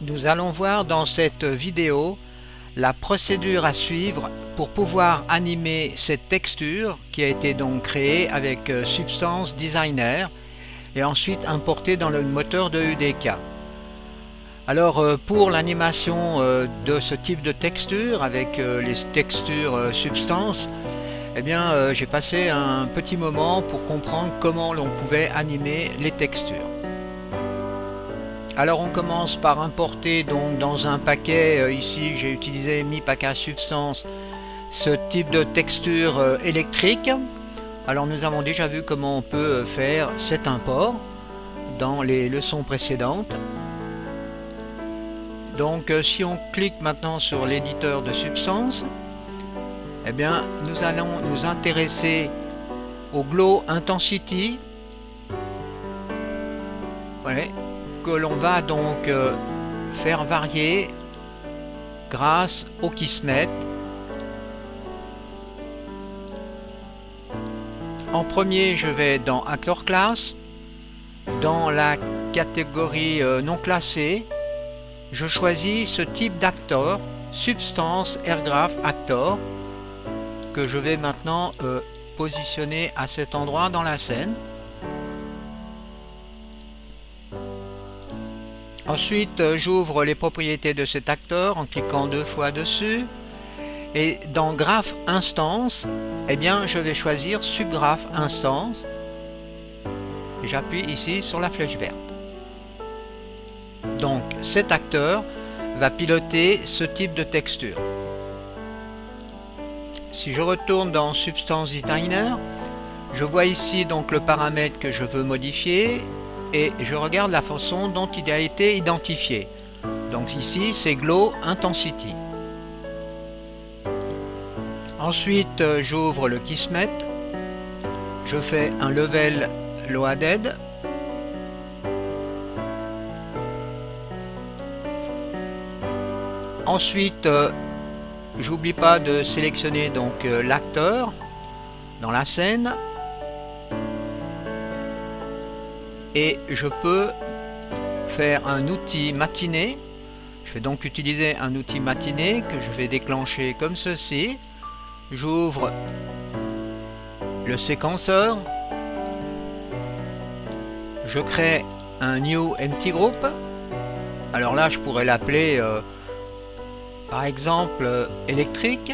Nous allons voir dans cette vidéo la procédure à suivre pour pouvoir animer cette texture qui a été donc créée avec Substance Designer et ensuite importée dans le moteur de UDK. Alors pour l'animation de ce type de texture avec les textures Substance, eh bien j'ai passé un petit moment pour comprendre comment l'on pouvait animer les textures. Alors on commence par importer donc dans un paquet, ici j'ai utilisé Mi Package Substance, ce type de texture électrique. Alors nous avons déjà vu comment on peut faire cet import dans les leçons précédentes. Donc si on clique maintenant sur l'éditeur de Substance, eh bien nous allons nous intéresser au Glow Intensity. Ouais, que l'on va donc faire varier grâce au Kismet. En premier, je vais dans Actor Class. Dans la catégorie non classée, je choisis ce type d'acteur, Substance Airgraph Actor, que je vais maintenant positionner à cet endroit dans la scène. Ensuite, j'ouvre les propriétés de cet acteur en cliquant 2 fois dessus. Et dans Graph Instance, eh bien, je vais choisir Subgraph Instance. Et j'appuie ici sur la flèche verte. Donc, cet acteur va piloter ce type de texture. Si je retourne dans Substance Designer, je vois ici donc le paramètre que je veux modifier. Et je regarde la façon dont il a été identifié. Donc ici c'est Glow Intensity. Ensuite j'ouvre le Kismet, je fais un level loaded. Ensuite j'oublie pas de sélectionner donc l'acteur dans la scène. Et je peux faire un outil matinée. Je vais donc utiliser un outil matinée que je vais déclencher comme ceci. J'ouvre le séquenceur. Je crée un New Empty Group. Alors là, je pourrais l'appeler par exemple électrique.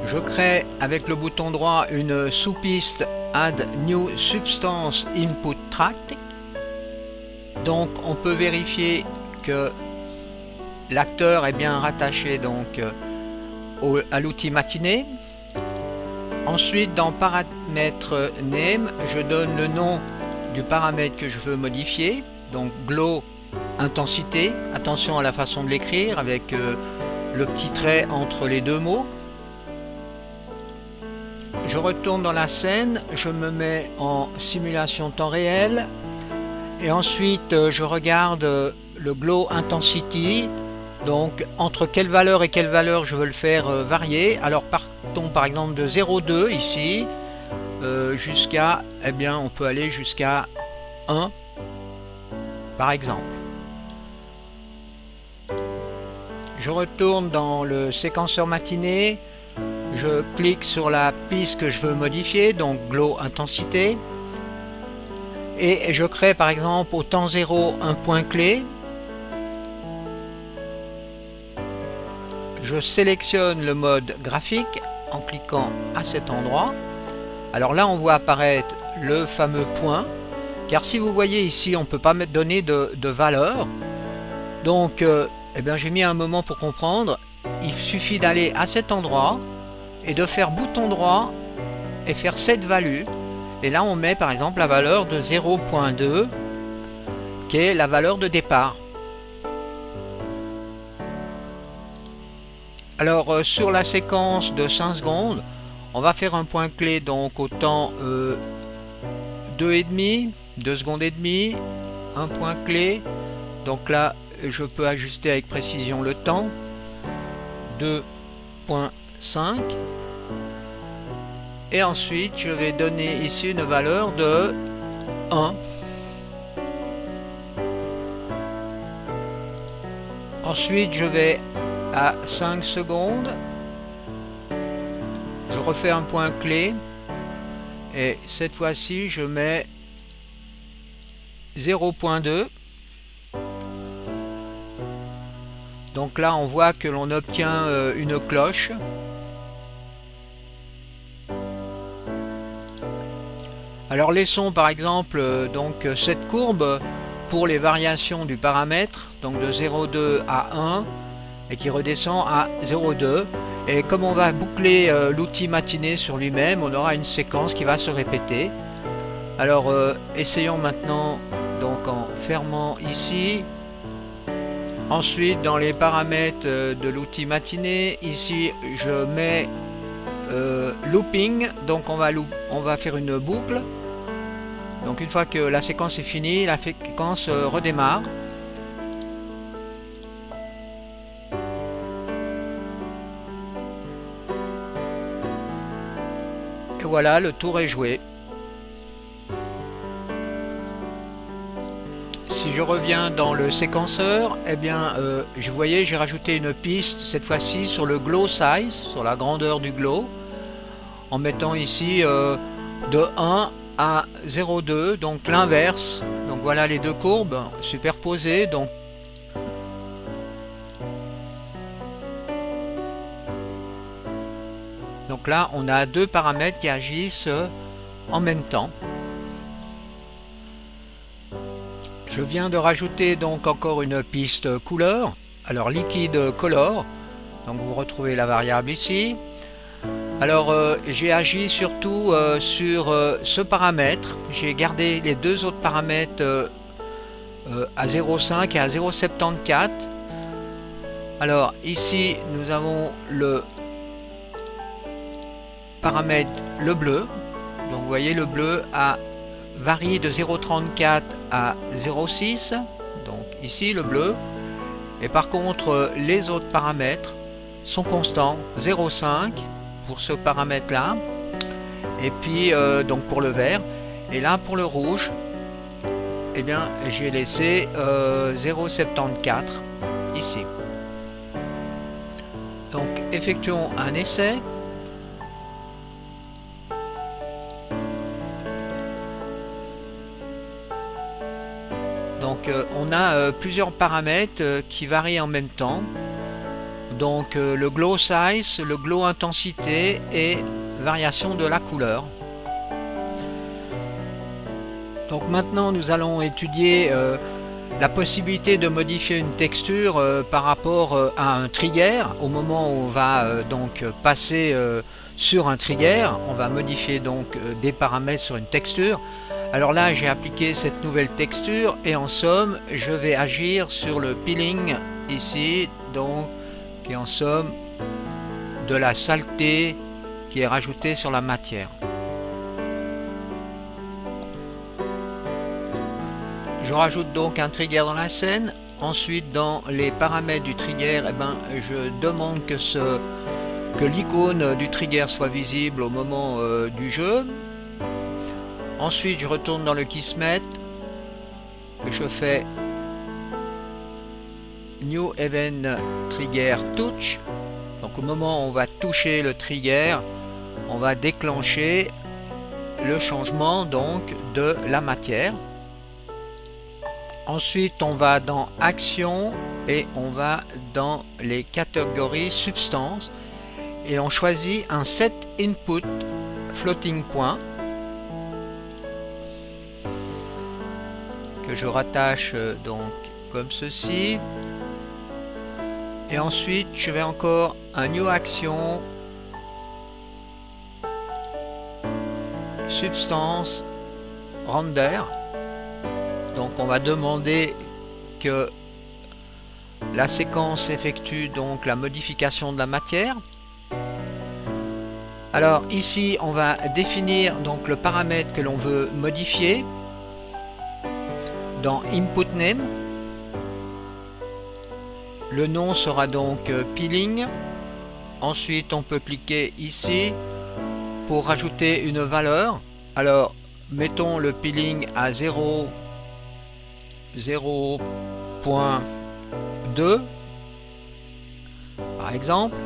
Je crée avec le bouton droit une sous-piste Add New Substance Input Track. Donc on peut vérifier que l'acteur est bien rattaché donc à l'outil matinée. Ensuite dans paramètres name, je donne le nom du paramètre que je veux modifier, donc Glow Intensité. Attention à la façon de l'écrire avec le petit trait entre les deux mots. Je retourne dans la scène, je me mets en simulation temps réel et ensuite je regarde le Glow Intensity, donc entre quelle valeur et quelle valeur je veux le faire varier. Alors partons par exemple de 0,2 ici jusqu'à, eh bien on peut aller jusqu'à 1 par exemple. Je retourne dans le séquenceur matinée. Je clique sur la piste que je veux modifier, donc Glow Intensité. Et je crée par exemple au temps 0 un point clé. Je sélectionne le mode graphique en cliquant à cet endroit. Alors là on voit apparaître le fameux point. Car si vous voyez ici on ne peut pas donner de valeur. Donc eh bien, j'ai mis un moment pour comprendre. Il suffit d'aller à cet endroit et de faire bouton droit et faire cette value. Et là on met par exemple la valeur de 0.2 qui est la valeur de départ. Alors sur la séquence de 5 secondes, on va faire un point clé donc au temps 2,5, 2 secondes et demie, un point clé. Donc là je peux ajuster avec précision le temps, 2.5. Et ensuite je vais donner ici une valeur de 1. Ensuite, je vais à 5 secondes. Je refais un point clé. Et cette fois-ci, je mets 0.2. Donc là, on voit que l'on obtient une cloche. Alors les sons, par exemple, donc cette courbe pour les variations du paramètre, donc de 0,2 à 1 et qui redescend à 0,2. Et comme on va boucler l'outil matinée sur lui-même, on aura une séquence qui va se répéter. Alors essayons maintenant donc en fermant ici. Ensuite, dans les paramètres de l'outil matinée, ici je mets looping, donc on va faire une boucle. Donc une fois que la séquence est finie, la séquence redémarre. Et voilà, le tour est joué. Si je reviens dans le séquenceur, eh bien, vous voyez, j'ai rajouté une piste, cette fois-ci sur le glow size, sur la grandeur du glow, en mettant ici de 1 à 0,2, donc l'inverse. Donc voilà les deux courbes superposées. Donc là, on a deux paramètres qui agissent en même temps. Je viens de rajouter donc encore une piste couleur. Alors liquide color. Donc vous retrouvez la variable ici. Alors j'ai agi surtout sur ce paramètre. J'ai gardé les deux autres paramètres à 0,5 et à 0,74. Alors ici nous avons le paramètre le bleu. Donc vous voyez, le bleu varie de 0,34 à 0,6. Donc ici le bleu. Et par contre les autres paramètres sont constants, 0,5 pour ce paramètre là, et puis donc pour le vert, et là pour le rouge, eh bien j'ai laissé 0,74 ici. Donc effectuons un essai. Donc on a plusieurs paramètres qui varient en même temps. Donc le glow size, le glow intensité et variation de la couleur. Donc maintenant nous allons étudier la possibilité de modifier une texture par rapport à un trigger. Au moment où on va donc passer sur un trigger, on va modifier donc des paramètres sur une texture. Alors là j'ai appliqué cette nouvelle texture et en somme je vais agir sur le peeling ici, donc qui est en somme de la saleté qui est rajoutée sur la matière. Je rajoute donc un trigger dans la scène. Ensuite dans les paramètres du trigger, eh ben, je demande que l'icône du trigger soit visible au moment du jeu. Ensuite je retourne dans le Kismet, je fais New Event Trigger Touch. Donc au moment où on va toucher le trigger, on va déclencher le changement donc de la matière. Ensuite on va dans Action et on va dans les catégories Substance et on choisit un Set Input Floating Point que je rattache donc comme ceci. Et ensuite je vais encore un New Action Substance Render. Donc on va demander que la séquence effectue donc la modification de la matière. Alors ici on va définir donc le paramètre que l'on veut modifier dans Input Name. Le nom sera donc peeling. Ensuite on peut cliquer ici pour rajouter une valeur. Alors mettons le peeling à 0.2. par exemple.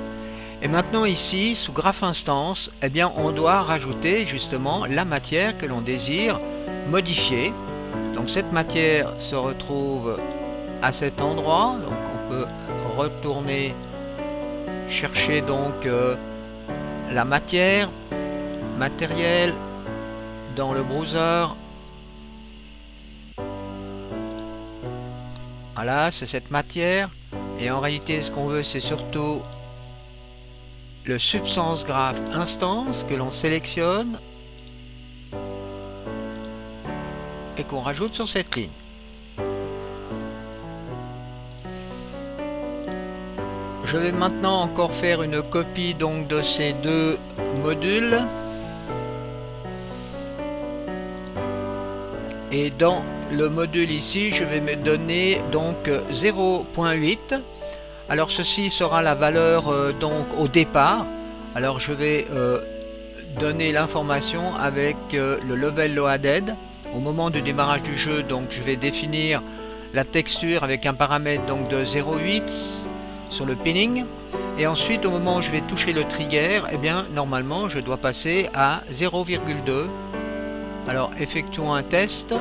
Et maintenant ici, sous graphe instance, eh bien, on doit rajouter justement la matière que l'on désire modifier. Donc cette matière se retrouve à cet endroit. Donc on peut retourner chercher donc la matière, matériel dans le browser. Voilà, c'est cette matière. Et en réalité, ce qu'on veut, c'est surtout le substance graph instance que l'on sélectionne et qu'on rajoute sur cette ligne. Je vais maintenant encore faire une copie donc de ces deux modules. Et dans le module ici, je vais me donner donc 0.8. Alors ceci sera la valeur donc au départ. Alors je vais donner l'information avec le level loaded au moment du démarrage du jeu. Donc je vais définir la texture avec un paramètre donc de 0.8 sur le pinning. Et ensuite au moment où je vais toucher le trigger, eh bien normalement je dois passer à 0,2. Alors effectuons un test.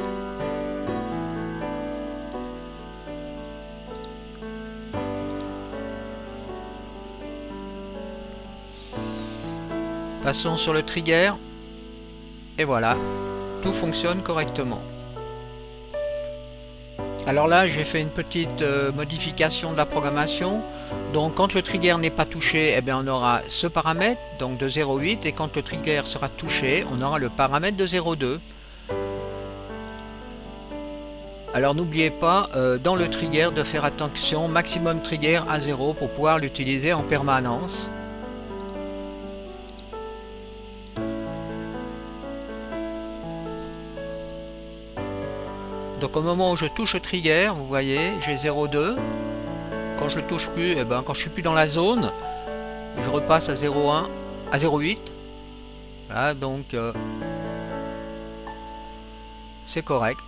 Passons sur le trigger. Et voilà, tout fonctionne correctement. Alors là, j'ai fait une petite modification de la programmation. Donc quand le trigger n'est pas touché, eh bien, on aura ce paramètre donc de 0,8, et quand le trigger sera touché, on aura le paramètre de 0,2. Alors n'oubliez pas dans le trigger de faire attention maximum trigger à 0 pour pouvoir l'utiliser en permanence. Donc au moment où je touche le trigger, vous voyez, j'ai 0,2. Quand je le touche plus, et ben quand je suis plus dans la zone, je repasse à 0,1, à 0,8. Voilà, donc c'est correct.